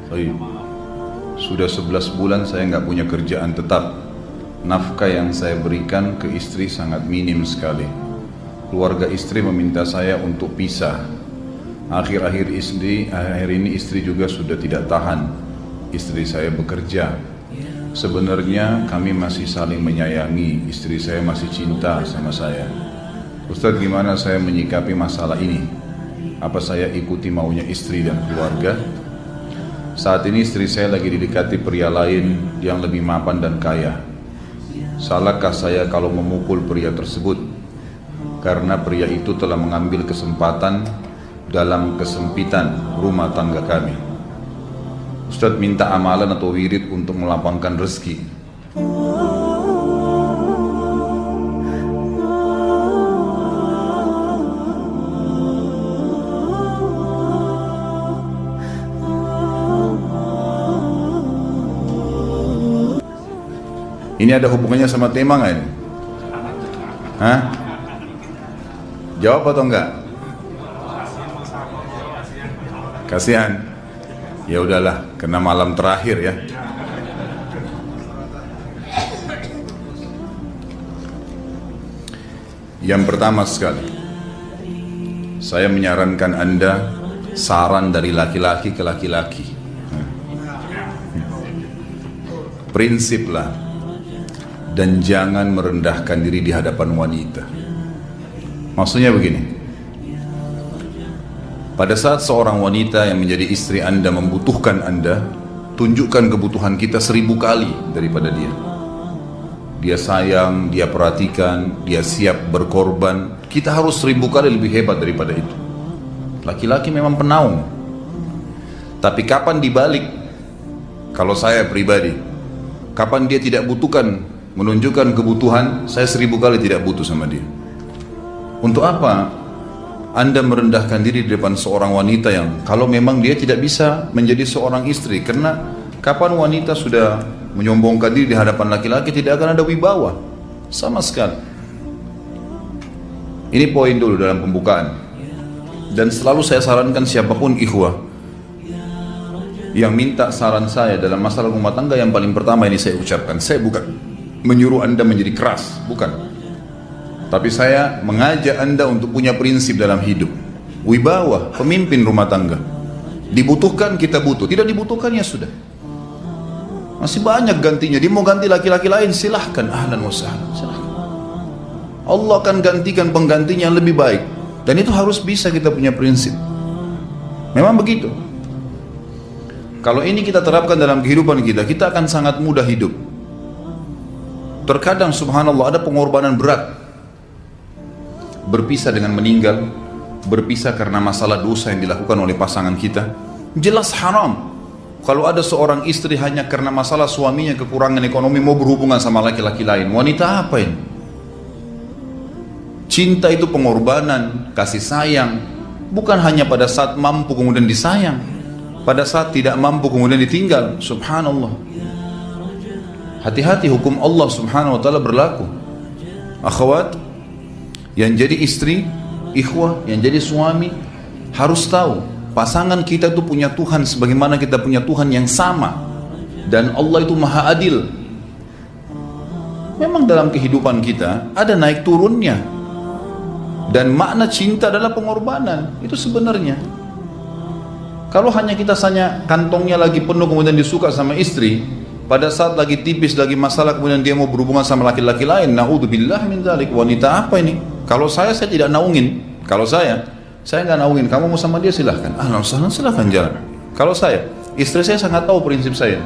Baik. Sudah 11 bulan saya nggak punya kerjaan tetap. Nafkah yang saya berikan ke istri sangat minim sekali. Keluarga istri meminta saya untuk pisah. Akhir-akhir ini istri juga sudah tidak tahan. Istri saya bekerja. Sebenarnya kami masih saling menyayangi. Istri saya masih cinta sama saya. Ustadz, gimana saya menyikapi masalah ini? Apa saya ikuti maunya istri dan keluarga? Saat ini istri saya lagi didekati pria lain yang lebih mapan dan kaya. Salahkah saya kalau memukul pria tersebut? Karena pria itu telah mengambil kesempatan dalam kesempitan rumah tangga kami. Ustadz minta amalan atau wirid untuk melapangkan rezeki. Ini ada hubungannya sama tema nggak ini? Hah? Jawab atau enggak? Kasihan. Ya udahlah, kena malam terakhir ya. Yang pertama sekali, saya menyarankan Anda saran dari laki-laki ke laki-laki. Prinsiplah. Dan jangan merendahkan diri di hadapan wanita. Maksudnya begini, pada saat seorang wanita yang menjadi istri Anda membutuhkan Anda, tunjukkan kebutuhan kita 1000 kali daripada dia. Dia sayang, dia perhatikan, dia siap berkorban. Kita harus 1000 kali lebih hebat daripada itu. Laki-laki memang penaung. Tapi kapan dibalik? Kalau saya pribadi, kapan dia tidak butuhkan, menunjukkan kebutuhan, saya 1000 kali tidak butuh sama dia. Untuk apa Anda merendahkan diri di depan seorang wanita yang kalau memang dia tidak bisa menjadi seorang istri? Karena kapan wanita sudah menyombongkan diri di hadapan laki-laki, tidak akan ada wibawa sama sekali. Ini poin dulu dalam pembukaan. Dan selalu saya sarankan siapapun ikhwah yang minta saran saya dalam masalah rumah tangga, yang paling pertama ini saya ucapkan, saya bukan menyuruh Anda menjadi keras, bukan. Tapi saya mengajak Anda untuk punya prinsip dalam hidup. Wibawa, pemimpin rumah tangga. Dibutuhkan, kita butuh. Tidak dibutuhkan, ya sudah. Masih banyak gantinya. Dia mau ganti laki-laki lain, silahkan. Ahlan wa sahlan, silahkan. Allah akan gantikan penggantinya yang lebih baik. Dan itu harus bisa kita punya prinsip. Memang begitu. Kalau ini kita terapkan dalam kehidupan kita, kita akan sangat mudah hidup. Terkadang subhanallah ada pengorbanan berat. Berpisah dengan meninggal, berpisah karena masalah dosa yang dilakukan oleh pasangan kita, jelas haram. Kalau ada seorang istri hanya karena masalah suaminya kekurangan ekonomi mau berhubungan sama laki-laki lain, wanita apa ini? Cinta itu pengorbanan, kasih sayang. Bukan hanya pada saat mampu kemudian disayang, pada saat tidak mampu kemudian ditinggal. Subhanallah. Hati-hati, hukum Allah subhanahu wa ta'ala berlaku. Akhwat, yang jadi istri, ikhwah, yang jadi suami, harus tahu pasangan kita itu punya Tuhan sebagaimana kita punya Tuhan yang sama. Dan Allah itu maha adil. Memang dalam kehidupan kita ada naik turunnya. Dan makna cinta adalah pengorbanan. Itu sebenarnya. Kalau hanya kita kantongnya lagi penuh kemudian disuka sama istri, pada saat lagi tipis, lagi masalah, kemudian dia mau berhubungan sama laki-laki lain, na'udzubillah min dzalik. Wanita apa ini? Kalau saya tidak naungin. Kalau saya nggak naungin. Kamu mau sama dia, silahkan. Ahlan sahlan, silahkan jalan. Kalau saya, istri saya sangat tahu prinsip saya.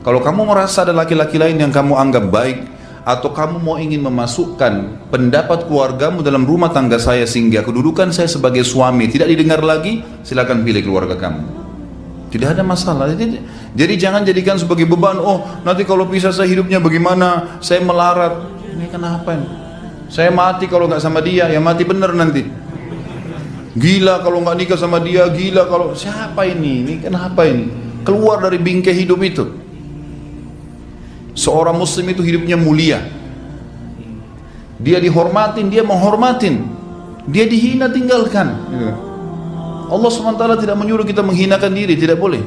Kalau kamu merasa ada laki-laki lain yang kamu anggap baik, atau kamu mau ingin memasukkan pendapat keluargamu dalam rumah tangga saya sehingga kedudukan saya sebagai suami tidak didengar lagi, silakan pilih keluarga kamu. Tidak ada masalah. Jadi jangan jadikan sebagai beban. Oh, nanti kalau pisah saya hidupnya bagaimana? Saya melarat. Ini kenapa ini? Saya mati kalau nggak sama dia, ya mati bener nanti. Gila kalau nggak nikah sama dia, gila kalau siapa ini? Ini kenapa ini? Keluar dari bingkai hidup itu. Seorang muslim itu hidupnya mulia. Dia dihormatin, dia menghormatin. Dia dihina, tinggalkan. Allah SWT tidak menyuruh kita menghinakan diri, tidak boleh.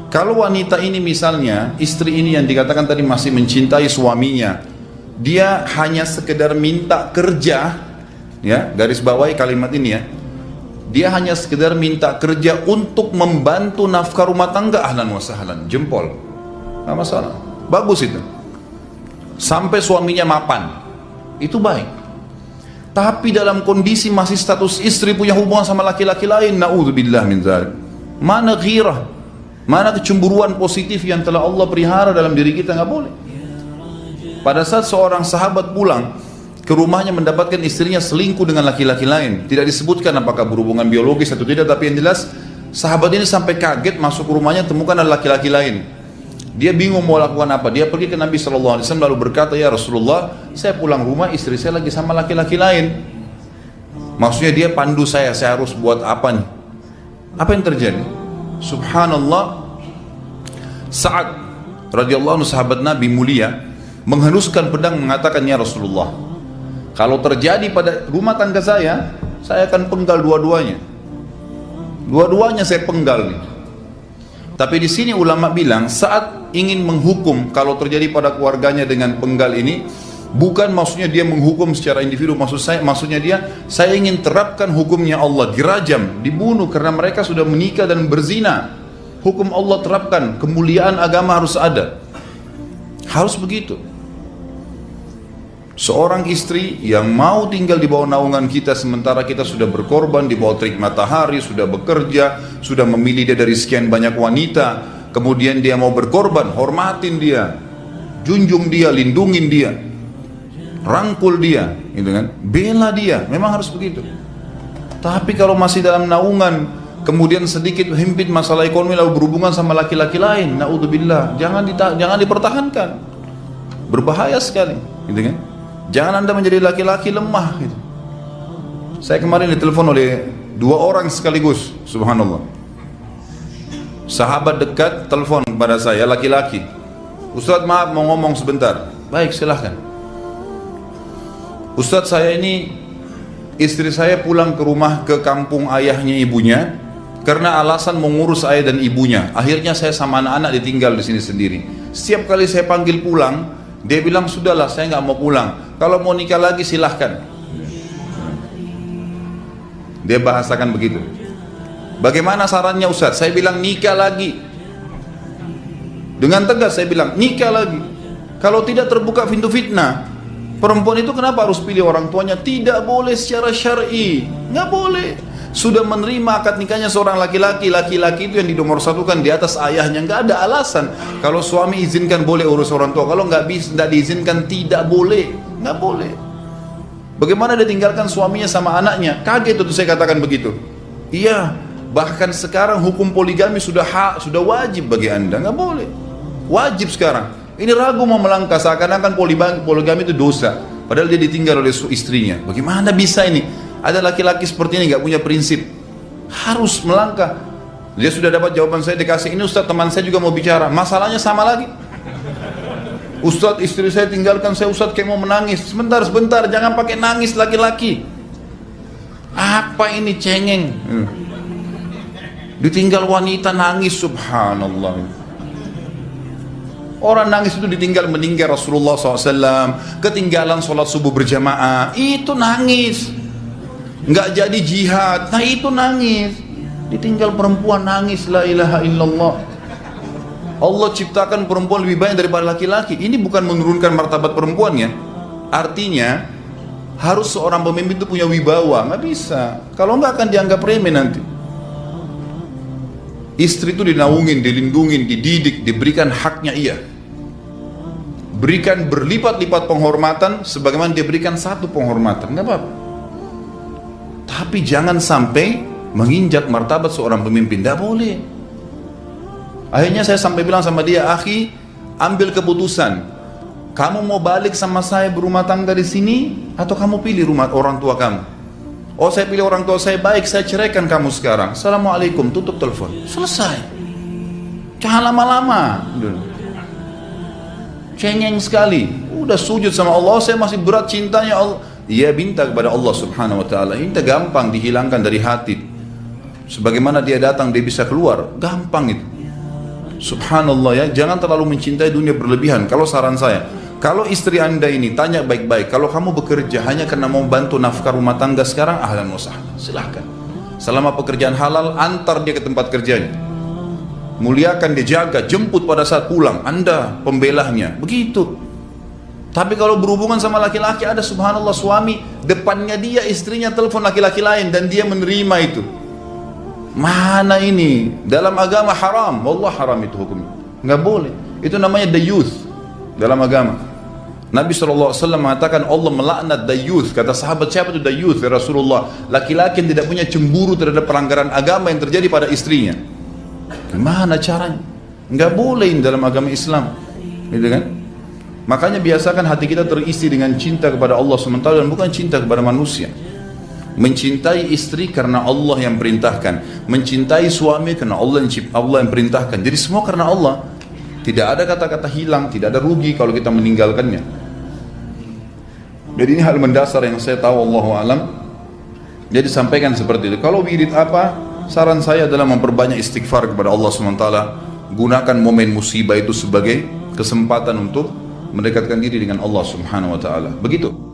Kalau wanita ini misalnya, istri ini yang dikatakan tadi masih mencintai suaminya, dia hanya sekedar minta kerja, ya, garis bawahi kalimat ini ya, dia hanya sekedar minta kerja untuk membantu nafkah rumah tangga, ahlan wa sahlan, jempol, nggak masalah, bagus itu. Sampai suaminya mapan, itu baik. Tapi dalam kondisi masih status istri punya hubungan sama laki-laki lain, na'udzubillah min dzalik. Mana ghirah? Mana kecemburuan positif yang telah Allah pelihara dalam diri kita? Nggak boleh. Pada saat seorang sahabat pulang ke rumahnya mendapatkan istrinya selingkuh dengan laki-laki lain, tidak disebutkan apakah berhubungan biologis atau tidak, tapi yang jelas sahabat ini sampai kaget masuk ke rumahnya temukan ada laki-laki lain. Dia bingung mau lakukan apa. Dia pergi ke Nabi SAW lalu berkata, ya Rasulullah, saya pulang rumah istri saya lagi sama laki-laki lain. Maksudnya dia pandu saya harus buat apa nih? Apa yang terjadi? Subhanallah, Sa'ad radhiyallahu anhu sahabat Nabi mulia menghenuskan pedang mengatakan, ya Rasulullah, kalau terjadi pada rumah tangga saya akan penggal dua-duanya. Dua-duanya saya penggal nih. Tapi di sini ulama bilang saat ingin menghukum kalau terjadi pada keluarganya dengan penggal ini, bukan maksudnya dia menghukum secara individu, maksudnya saya ingin terapkan hukumnya Allah, dirajam, dibunuh karena mereka sudah menikah dan berzina. Hukum Allah terapkan, kemuliaan agama harus ada. Harus begitu. Seorang istri yang mau tinggal di bawah naungan kita sementara kita sudah berkorban di bawah terik matahari, sudah bekerja, sudah memilih dia dari sekian banyak wanita, kemudian dia mau berkorban, hormatin dia, junjung dia, lindungin dia, rangkul dia, gitu kan? Bela dia, memang harus begitu. Tapi kalau masih dalam naungan, kemudian sedikit himpit masalah ekonomi lalu berhubungan sama laki-laki lain, naudzubillah, jangan dipertahankan, berbahaya sekali, gitu kan? Jangan Anda menjadi laki-laki lemah gitu. Saya kemarin ditelepon oleh dua orang sekaligus, subhanallah. Sahabat dekat telepon kepada saya, laki-laki. Ustaz, maaf mau ngomong sebentar. Baik, silahkan. Ustaz, saya ini istri saya pulang ke rumah ke kampung ayahnya ibunya karena alasan mengurus ayah dan ibunya. Akhirnya saya sama anak-anak ditinggal di sini sendiri. Setiap kali saya panggil pulang, dia bilang, sudahlah saya nggak mau pulang. Kalau mau nikah lagi silahkan. Dia bahasakan begitu. Bagaimana sarannya Ustaz? Saya bilang nikah lagi. Dengan tegas saya bilang nikah lagi. Kalau tidak terbuka pintu fitnah. Perempuan itu kenapa harus pilih orang tuanya? Tidak boleh secara syar'i. Nggak boleh. Sudah menerima akad nikahnya seorang laki-laki, laki-laki itu yang dinomorsatukan di atas ayahnya, nggak ada alasan. Kalau suami izinkan boleh urus orang tua, kalau nggak diizinkan tidak boleh, nggak boleh. Bagaimana dia tinggalkan suaminya sama anaknya? Kaget itu saya katakan begitu. Iya, bahkan sekarang hukum poligami sudah wajib bagi Anda, nggak boleh. Wajib sekarang. Ini ragu mau melangkah seakan-akan poligami itu dosa, padahal dia ditinggal oleh istrinya. Bagaimana bisa ini? Ada laki-laki seperti ini nggak punya prinsip, harus melangkah. Dia sudah dapat jawaban saya dikasih ini, Ustaz teman saya juga mau bicara, masalahnya sama lagi. Ustaz istri saya tinggalkan saya, Ustaz kayak mau menangis. Sebentar, jangan pakai nangis laki-laki. Apa ini cengeng? Ditinggal wanita nangis, subhanallah. Orang nangis itu ditinggal meninggal Rasulullah SAW, ketinggalan sholat subuh berjamaah, itu nangis. Nggak jadi jihad, nah itu nangis. Ditinggal perempuan nangis, la ilaha illallah. Allah ciptakan perempuan lebih banyak daripada laki-laki. Ini bukan menurunkan martabat perempuan ya. Artinya harus seorang pemimpin itu punya wibawa. Nggak bisa, kalau nggak akan dianggap remeh nanti. Istri itu dinaungin, dilindungin, dididik, diberikan haknya ia. Berikan berlipat-lipat penghormatan sebagaimana dia berikan satu penghormatan, nggak apa-apa. Tapi jangan sampai menginjak martabat seorang pemimpin, tidak boleh. Akhirnya saya sampai bilang sama dia, akhi, ambil keputusan. Kamu mau balik sama saya berumah tangga di sini, atau kamu pilih rumah orang tua kamu? Oh, saya pilih orang tua saya. Baik, saya ceraikan kamu sekarang. Assalamualaikum, tutup telepon. Selesai. Jangan lama-lama. Cengeng sekali. Udah sujud sama Allah, saya masih berat cintanya Allah. Dia minta kepada Allah subhanahu wa ta'ala. Minta gampang dihilangkan dari hati. Sebagaimana dia datang dia bisa keluar, gampang itu. Subhanallah ya, jangan terlalu mencintai dunia berlebihan. Kalau saran saya, kalau istri anda ini tanya baik-baik, kalau kamu bekerja hanya karena mau bantu nafkah rumah tangga sekarang, ahlan wa sahlan, silahkan. Selama pekerjaan halal, antar dia ke tempat kerjanya, muliakan dia, jaga, jemput pada saat pulang, anda pembelahnya, begitu. Tapi kalau berhubungan sama laki-laki, ada subhanallah suami depannya dia, istrinya telepon laki-laki lain dan dia menerima itu. Mana ini? Dalam agama haram, wallah haram itu hukumnya, nggak boleh. Itu namanya dayuth dalam agama. Nabi SAW mengatakan Allah melaknat dayuth. Kata sahabat, siapa itu dayuth ya Rasulullah? Laki-laki yang tidak punya cemburu terhadap pelanggaran agama yang terjadi pada istrinya. Gimana caranya? Nggak boleh dalam agama Islam, gitu kan? Makanya biasakan hati kita terisi dengan cinta kepada Allah SWT dan bukan cinta kepada manusia. Mencintai istri karena Allah yang perintahkan, mencintai suami karena Allah yang perintahkan. Jadi semua karena Allah. Tidak ada kata-kata hilang, tidak ada rugi kalau kita meninggalkannya. Jadi ini hal mendasar yang saya tahu, Allahu alam. Jadi sampaikan seperti itu. Kalau wirid apa? Saran saya adalah memperbanyak istighfar kepada Allah SWT. Gunakan momen musibah itu sebagai kesempatan untuk mendekatkan diri dengan Allah Subhanahu wa taala. Begitu.